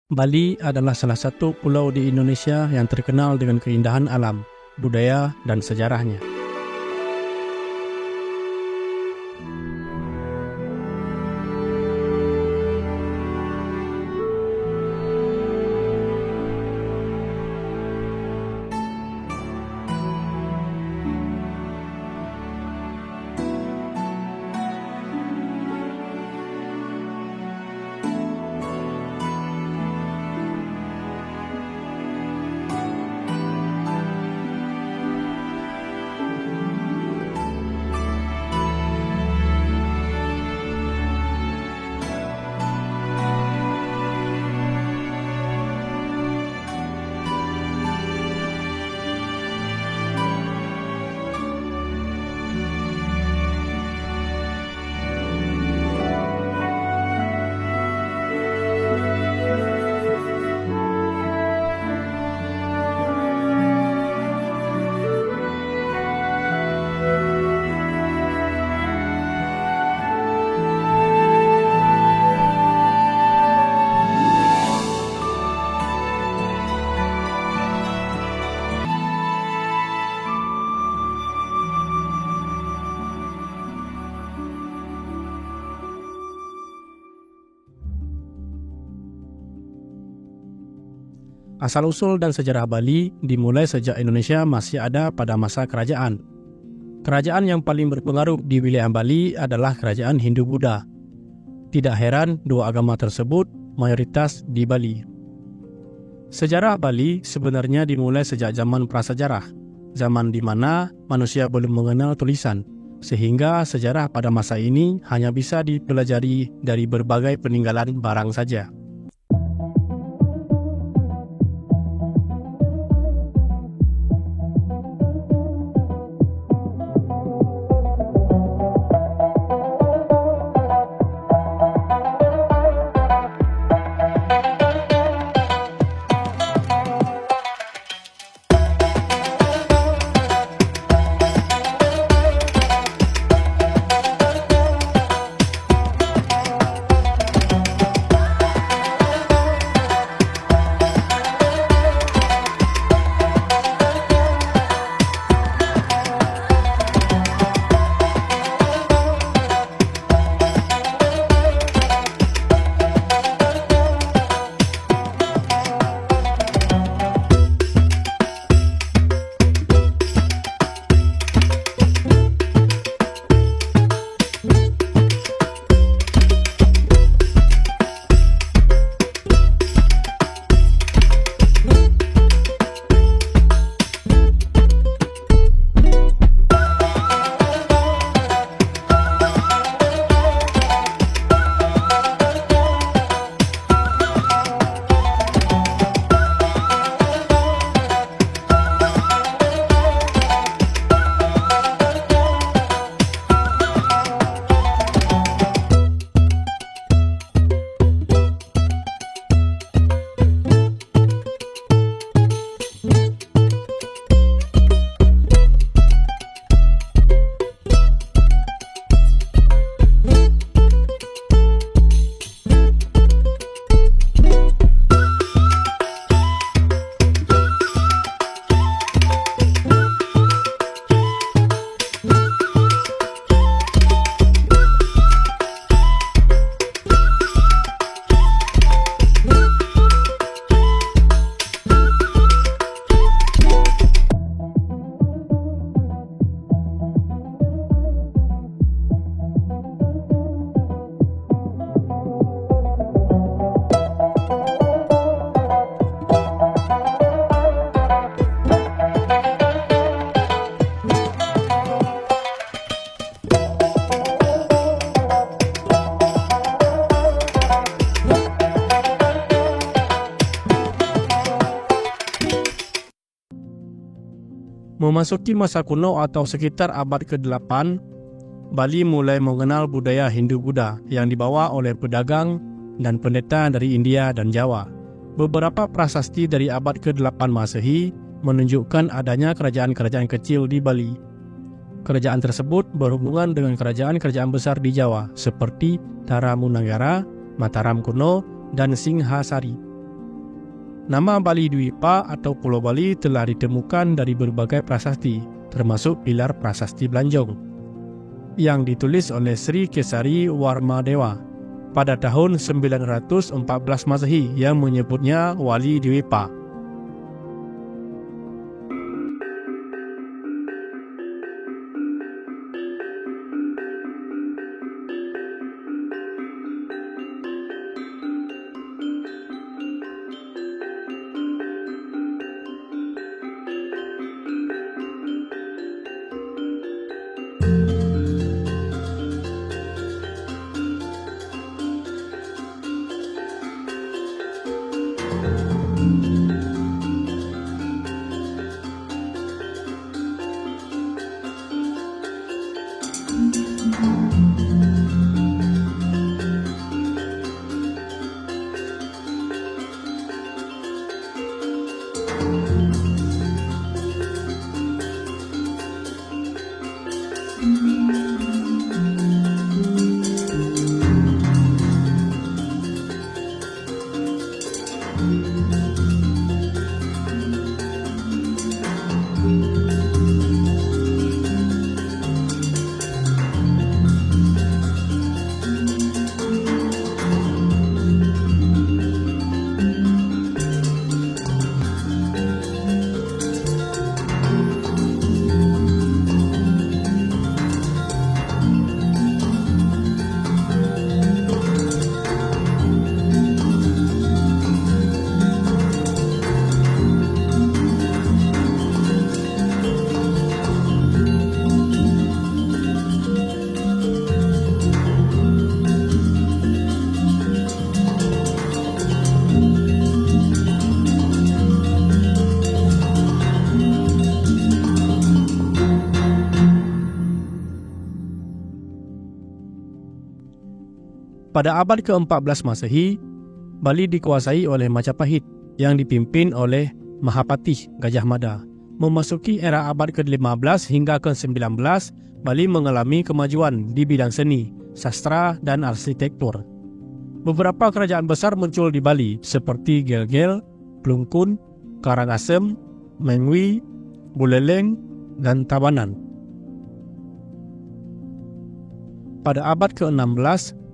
Bali adalah salah satu pulau di Indonesia yang terkenal dengan keindahan alam, budaya, dan sejarahnya. Asal-usul dan sejarah Bali dimulai sejak Indonesia masih ada pada masa kerajaan. Kerajaan yang paling berpengaruh di wilayah Bali adalah kerajaan Hindu-Buddha. Tidak heran dua agama tersebut mayoritas di Bali. Sejarah Bali sebenarnya dimulai sejak zaman prasejarah, zaman di mana manusia belum mengenal tulisan, sehingga sejarah pada masa ini hanya bisa dipelajari dari berbagai peninggalan barang saja. Memasuki masa kuno atau sekitar abad ke-8, Bali mulai mengenal budaya Hindu-Buddha yang dibawa oleh pedagang dan pendeta dari India dan Jawa. Beberapa prasasti dari abad ke-8 Masehi menunjukkan adanya kerajaan-kerajaan kecil di Bali. Kerajaan tersebut berhubungan dengan kerajaan-kerajaan besar di Jawa seperti Taramunagara, Mataram kuno, dan Singhasari. Nama Bali Dwipa atau Pulau Bali telah ditemukan dari berbagai prasasti, termasuk pilar prasasti Belanjong, yang ditulis oleh Sri Kesari Warmadewa pada tahun 914 Masehi yang menyebutnya Wali Dwipa. Pada abad ke-14 Masehi, Bali dikuasai oleh Majapahit yang dipimpin oleh Mahapatih Gajah Mada. Memasuki era abad ke-15 hingga ke-19, Bali mengalami kemajuan di bidang seni, sastra, dan arsitektur. Beberapa kerajaan besar muncul di Bali seperti Gelgel, Plungkun, Karangasem, Mengwi, Buleleng, dan Tabanan. Pada abad ke-16,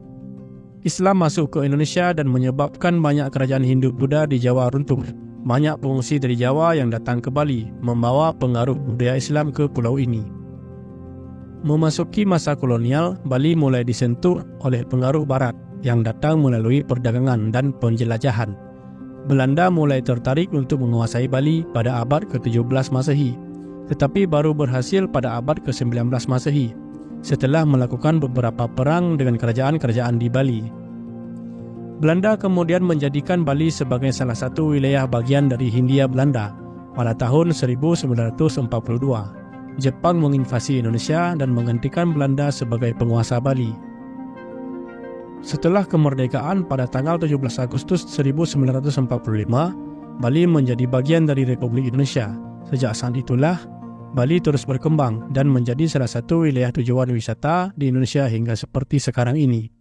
Islam masuk ke Indonesia dan menyebabkan banyak kerajaan Hindu-Buddha di Jawa runtuh. Banyak pengungsi dari Jawa yang datang ke Bali membawa pengaruh budaya Islam ke pulau ini. Memasuki masa kolonial, Bali mulai disentuh oleh pengaruh Barat yang datang melalui perdagangan dan penjelajahan. Belanda mulai tertarik untuk menguasai Bali pada abad ke-17 Masehi, tetapi baru berhasil pada abad ke-19 Masehi, setelah melakukan beberapa perang dengan kerajaan-kerajaan di Bali. Belanda kemudian menjadikan Bali sebagai salah satu wilayah bagian dari Hindia Belanda pada tahun 1942. Jepang menginvasi Indonesia dan menggantikan Belanda sebagai penguasa Bali. Setelah kemerdekaan pada tanggal 17 Agustus 1945, Bali menjadi bagian dari Republik Indonesia. Sejak saat itulah, Bali terus berkembang dan menjadi salah satu wilayah tujuan wisata di Indonesia hingga seperti sekarang ini.